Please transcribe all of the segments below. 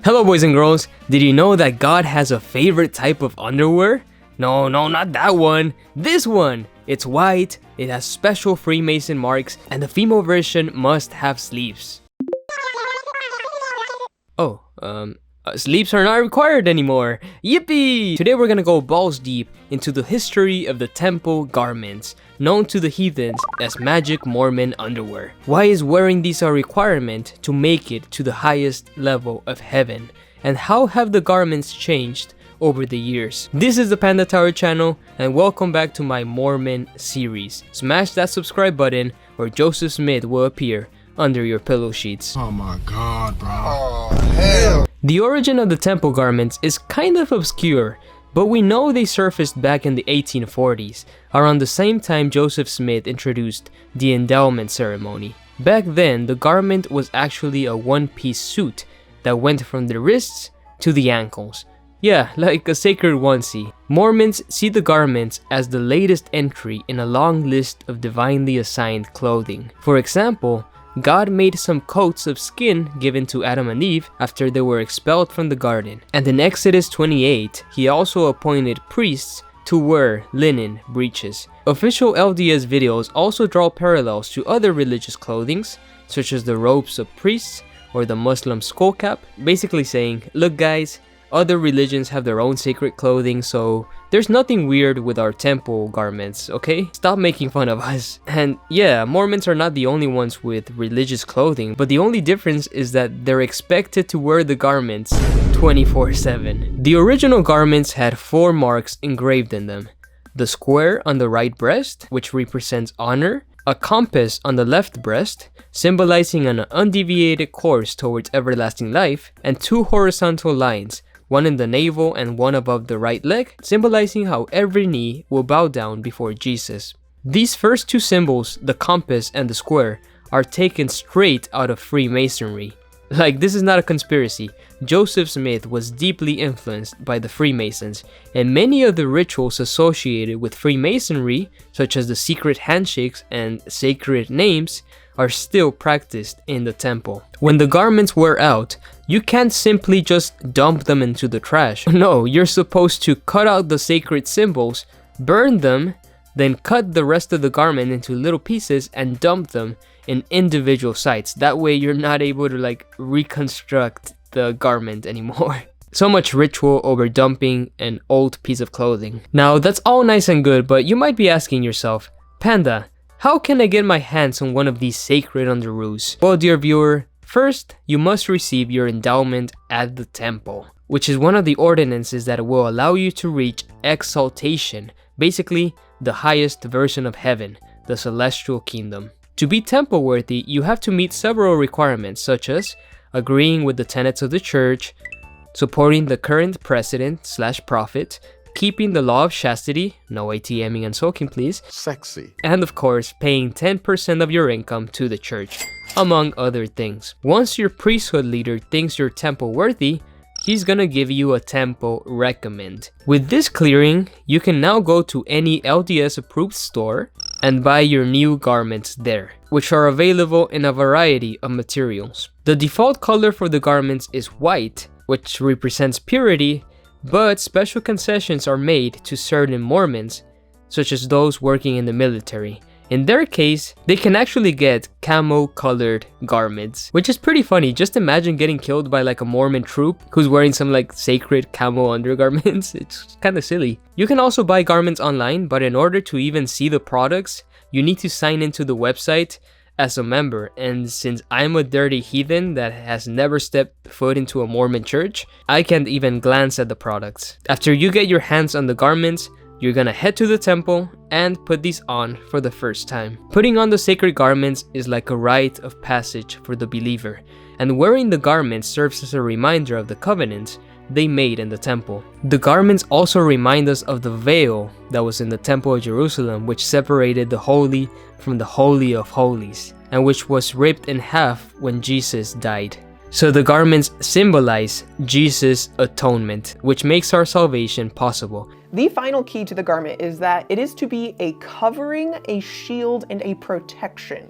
Hello boys and girls, did you know that God has a favorite type of underwear? No, not that one. This one! It's white, it has special Freemason marks, and the female version must have sleeves. Oh, sleeves are not required anymore. Yippee! Today we're gonna go balls deep into the history of the temple garments, known to the heathens as magic Mormon underwear. Why is wearing these a requirement to make it to the highest level of heaven? And how have the garments changed over the years? This is the Panda Tower channel, and welcome back to my Mormon series. Smash that subscribe button or Joseph Smith will appear under your pillow sheets. Oh my god, bro. Oh, hell. The origin of the temple garments is kind of obscure, but we know they surfaced back in the 1840s, around the same time Joseph Smith introduced the endowment ceremony. Back then, the garment was actually a one-piece suit that went from the wrists to the ankles. Yeah, like a sacred onesie. Mormons see the garments as the latest entry in a long list of divinely assigned clothing. For example, God made some coats of skin given to Adam and Eve after they were expelled from the garden. And in Exodus 28, he also appointed priests to wear linen breeches. Official LDS videos also draw parallels to other religious clothings, such as the robes of priests or the Muslim skull cap, basically saying, look guys, other religions have their own sacred clothing, so there's nothing weird with our temple garments, okay? Stop making fun of us. And yeah, Mormons are not the only ones with religious clothing, but the only difference is that they're expected to wear the garments 24/7. The original garments had 4 marks engraved in them. The square on the right breast, which represents honor, a compass on the left breast, symbolizing an undeviated course towards everlasting life, and 2 horizontal lines, one in the navel and one above the right leg, symbolizing how every knee will bow down before Jesus. These first 2 symbols, the compass and the square, are taken straight out of Freemasonry. Like, this is not a conspiracy. Joseph Smith was deeply influenced by the Freemasons, and many of the rituals associated with Freemasonry, such as the secret handshakes and sacred names, are still practiced in the temple. When the garments wear out, you can't simply just dump them into the trash. No, you're supposed to cut out the sacred symbols, burn them, then cut the rest of the garment into little pieces and dump them in individual sites. That way you're not able to reconstruct the garment anymore. So much ritual over dumping an old piece of clothing. Now that's all nice and good, but you might be asking yourself, Panda, how can I get my hands on one of these sacred underoos? Well, dear viewer, first, you must receive your endowment at the temple, which is one of the ordinances that will allow you to reach exaltation, basically the highest version of heaven, the celestial kingdom. To be temple worthy, you have to meet several requirements, such as agreeing with the tenets of the church, supporting the current president/prophet, keeping the law of chastity, no ATMing and soaking please, Sexy. and of course paying 10% of your income to the church, among other things. Once your priesthood leader thinks you're temple worthy, he's gonna give you a temple recommend. With this clearing, you can now go to any LDS approved store and buy your new garments there, which are available in a variety of materials. The default color for the garments is white, which represents purity, but special concessions are made to certain Mormons, such as those working in the military. In their case, they can actually get camo-colored garments, which is pretty funny. Just imagine getting killed by a Mormon troop who's wearing some sacred camo undergarments. It's kind of silly. You can also buy garments online, but in order to even see the products, you need to sign into the website as a member, and since I'm a dirty heathen that has never stepped foot into a Mormon church, I can't even glance at the products. After you get your hands on the garments, you're gonna head to the temple and put these on for the first time. Putting on the sacred garments is like a rite of passage for the believer, and wearing the garments serves as a reminder of the covenants they made in the temple. The garments also remind us of the veil that was in the temple of Jerusalem, which separated the holy from the holy of holies, and which was ripped in half when Jesus died. So the garments symbolize Jesus' atonement, which makes our salvation possible. The final key to the garment is that it is to be a covering, a shield, and a protection.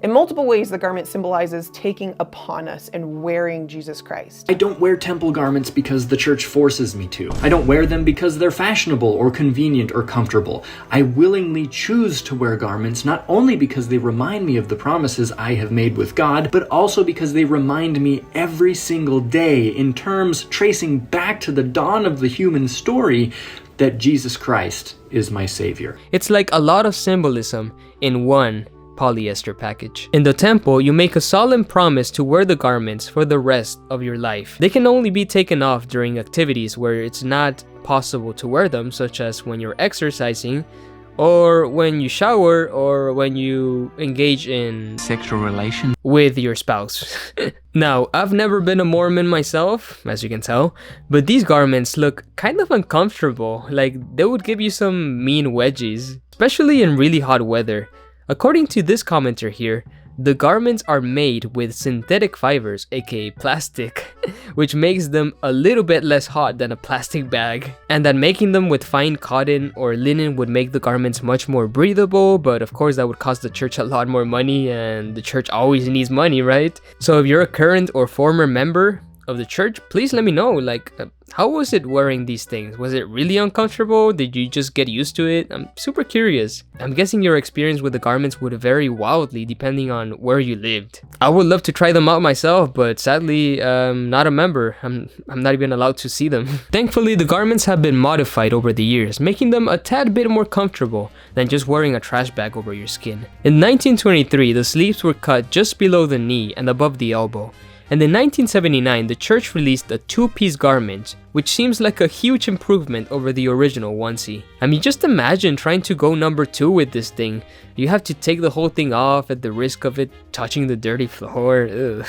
In multiple ways, the garment symbolizes taking upon us and wearing Jesus Christ. I don't wear temple garments because the church forces me to. I don't wear them because they're fashionable or convenient or comfortable. I willingly choose to wear garments not only because they remind me of the promises I have made with God, but also because they remind me every single day in terms tracing back to the dawn of the human story that Jesus Christ is my Savior. It's like a lot of symbolism in one polyester package. In the temple, you make a solemn promise to wear the garments for the rest of your life. They can only be taken off during activities where it's not possible to wear them, such as when you're exercising, or when you shower, or when you engage in sexual relations with your spouse. Now, I've never been a Mormon myself, as you can tell, but these garments look kind of uncomfortable, like they would give you some mean wedgies, especially in really hot weather. According to this commenter here, the garments are made with synthetic fibers, aka plastic, which makes them a little bit less hot than a plastic bag, and that making them with fine cotton or linen would make the garments much more breathable, but of course that would cost the church a lot more money, and the church always needs money, right? So if you're a current or former member of the church, please let me know, like, how was it wearing these things? Was it really uncomfortable? Did you just get used to it? I'm super curious. I'm guessing your experience with the garments would vary wildly depending on where you lived. I would love to try them out myself, but sadly, not a member. I'm not even allowed to see them. Thankfully, the garments have been modified over the years, making them a tad bit more comfortable than just wearing a trash bag over your skin. In 1923, the sleeves were cut just below the knee and above the elbow. And in 1979, the church released a two-piece garment, which seems like a huge improvement over the original onesie. I mean, just imagine trying to go number 2 with this thing. You have to take the whole thing off at the risk of it touching the dirty floor.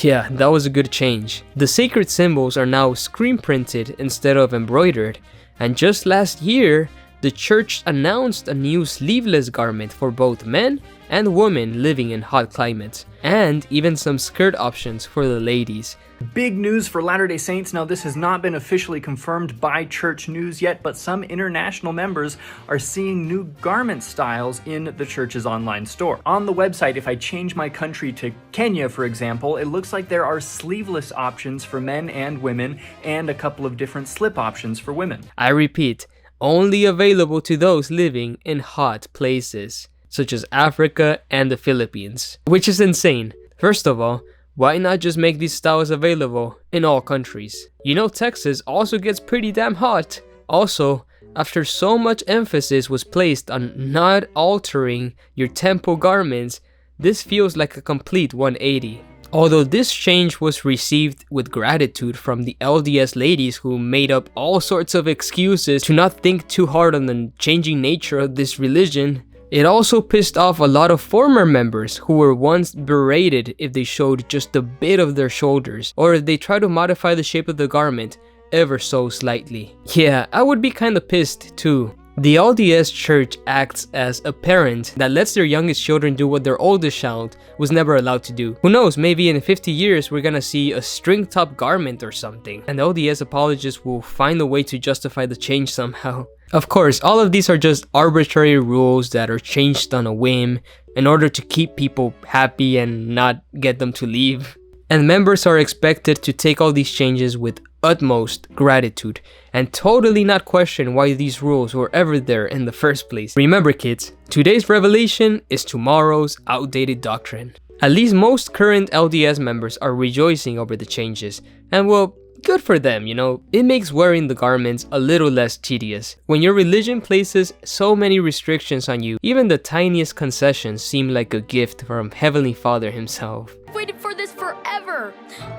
Yeah, that was a good change. The sacred symbols are now screen printed instead of embroidered. And just last year, the church announced a new sleeveless garment for both men and women living in hot climates, and even some skirt options for the ladies. Big news for Latter-day Saints. Now, this has not been officially confirmed by church news yet, but some international members are seeing new garment styles in the church's online store. On the website, if I change my country to Kenya, for example, it looks like there are sleeveless options for men and women, and a couple of different slip options for women. I repeat, only available to those living in hot places, such as Africa and the Philippines, which is insane. First of all, why not just make these styles available in all countries? You know, Texas also gets pretty damn hot. Also, after so much emphasis was placed on not altering your temple garments, this feels like a complete 180. Although this change was received with gratitude from the LDS ladies who made up all sorts of excuses to not think too hard on the changing nature of this religion, it also pissed off a lot of former members who were once berated if they showed just a bit of their shoulders, or if they tried to modify the shape of the garment ever so slightly. Yeah, I would be kinda pissed too. The LDS church acts as a parent that lets their youngest children do what their oldest child was never allowed to do. Who knows, maybe in 50 years we're gonna see a string top garment or something, and LDS apologists will find a way to justify the change somehow. Of course, all of these are just arbitrary rules that are changed on a whim in order to keep people happy and not get them to leave. And members are expected to take all these changes with utmost gratitude and totally not question why these rules were ever there in the first place. Remember, kids, today's revelation is tomorrow's outdated doctrine. At least most current LDS members are rejoicing over the changes, and well, good for them, you know. It makes wearing the garments a little less tedious. When your religion places so many restrictions on you, even the tiniest concessions seem like a gift from Heavenly Father himself. I've waited for this forever.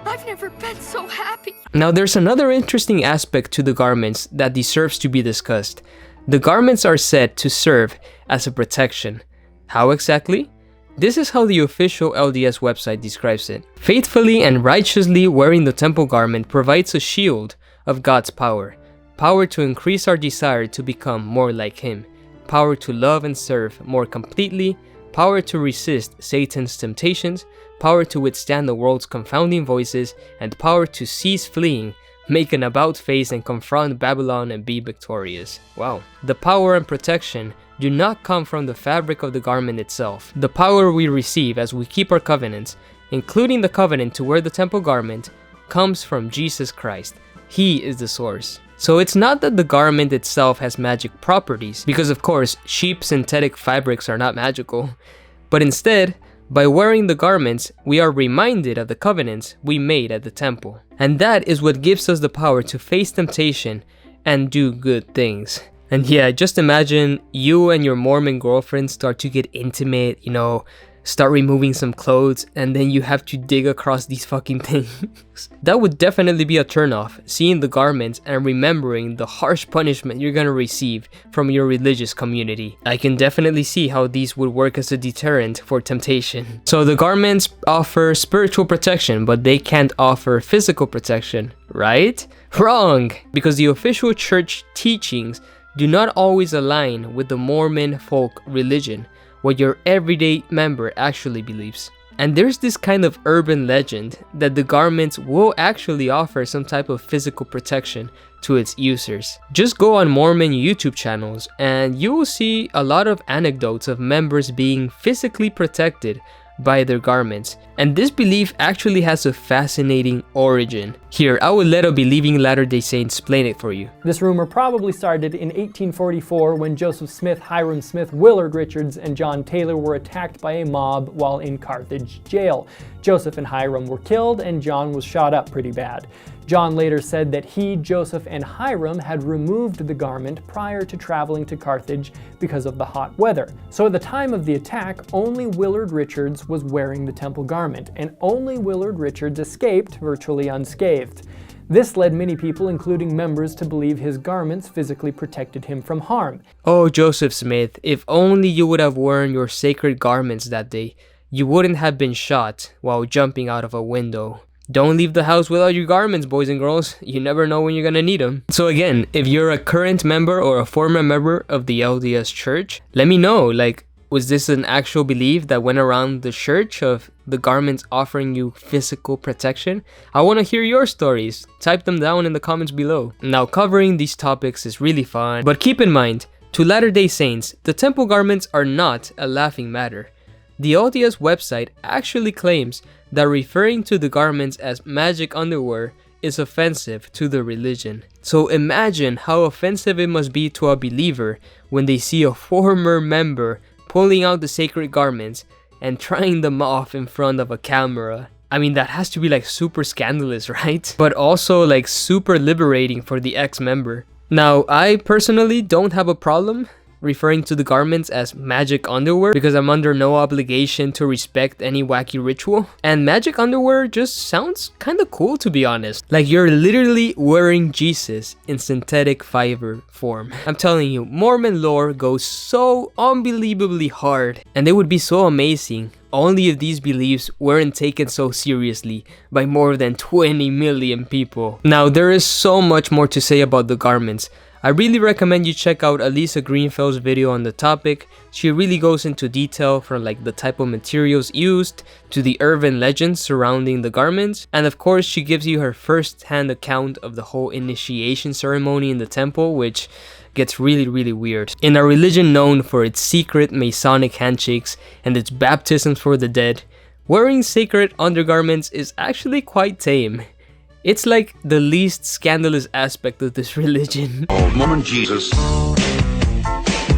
I've never been so happy. Now there's another interesting aspect to the garments that deserves to be discussed. The garments are said to serve as a protection. How exactly? This is how the official LDS website describes it. Faithfully and righteously wearing the temple garment provides a shield of God's power. Power to increase our desire to become more like Him. Power to love and serve more completely. Power to resist Satan's temptations. Power to withstand the world's confounding voices. And power to cease fleeing make an about face and confront Babylon and be victorious. Wow. The power and protection do not come from the fabric of the garment itself. The power we receive as we keep our covenants, including the covenant to wear the temple garment, comes from Jesus Christ. He is the source. So it's not that the garment itself has magic properties, because of course, cheap synthetic fabrics are not magical, but instead, by wearing the garments, we are reminded of the covenants we made at the temple. And that is what gives us the power to face temptation and do good things. And yeah, just imagine you and your Mormon girlfriend start to get intimate, you know, start removing some clothes, and then you have to dig across these fucking things. That would definitely be a turnoff, seeing the garments and remembering the harsh punishment you're gonna receive from your religious community. I can definitely see how these would work as a deterrent for temptation. So the garments offer spiritual protection, but they can't offer physical protection, right? Wrong! Because the official church teachings do not always align with the Mormon folk religion, what your everyday member actually believes. And there's this kind of urban legend that the garments will actually offer some type of physical protection to its users. Just go on Mormon YouTube channels and you will see a lot of anecdotes of members being physically protected by their garments. And this belief actually has a fascinating origin. Here, I will let a believing Latter-day Saint explain it for you. This rumor probably started in 1844 when Joseph Smith, Hiram Smith, Willard Richards, and John Taylor were attacked by a mob while in Carthage jail. Joseph and Hiram were killed and John was shot up pretty bad. John later said that he, Joseph, and Hiram had removed the garment prior to traveling to Carthage because of the hot weather. So at the time of the attack, only Willard Richards was wearing the temple garment, and only Willard Richards escaped virtually unscathed. This led many people, including members, to believe his garments physically protected him from harm. Oh, Joseph Smith, if only you would have worn your sacred garments that day, you wouldn't have been shot while jumping out of a window. Don't leave the house without your garments, boys and girls. You never know when you're gonna need them. So again, if you're a current member or a former member of the LDS Church, let me know, like, was this an actual belief that went around the church of the garments offering you physical protection? I want to hear your stories. Type them down in the comments below. Now, covering these topics is really fun, but keep in mind, to Latter-day Saints, the temple garments are not a laughing matter. The LDS website actually claims that referring to the garments as magic underwear is offensive to the religion. So imagine how offensive it must be to a believer when they see a former member pulling out the sacred garments and trying them off in front of a camera. I mean, that has to be like super scandalous, right? But also like super liberating for the ex-member. Now, I personally don't have a problem referring to the garments as magic underwear because I'm under no obligation to respect any wacky ritual. And magic underwear just sounds kind of cool, to be honest. Like you're literally wearing Jesus in synthetic fiber form. I'm telling you, Mormon lore goes so unbelievably hard, and it would be so amazing only if these beliefs weren't taken so seriously by more than 20 million people. Now, there is so much more to say about the garments. I really recommend you check out Elisa Greenfeld's video on the topic. She really goes into detail from like the type of materials used to the urban legends surrounding the garments. And of course, she gives you her first-hand account of the whole initiation ceremony in the temple, which gets really weird. In a religion known for its secret Masonic handshakes and its baptisms for the dead, wearing sacred undergarments is actually quite tame. It's like the least scandalous aspect of this religion. Oh, Mormon Jesus.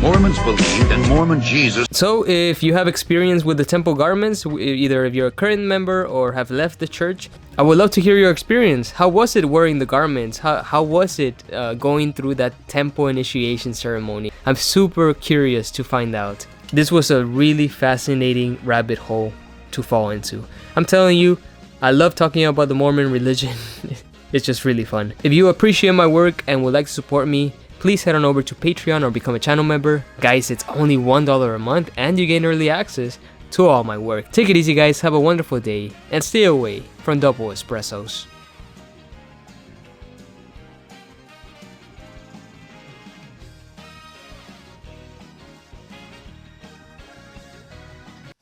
Mormons believe in Mormon Jesus. So if you have experience with the temple garments, either if you're a current member or have left the church, I would love to hear your experience. How was it wearing the garments? How was it going through that temple initiation ceremony? I'm super curious to find out. This was a really fascinating rabbit hole to fall into. I'm telling you, I love talking about the Mormon religion. It's just really fun. If you appreciate my work and would like to support me, please head on over to Patreon or become a channel member. Guys, it's only $1 a month and you gain early access to all my work. Take it easy, guys. Have a wonderful day and stay away from double espressos.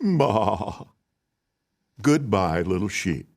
Bah. Goodbye, little sheep.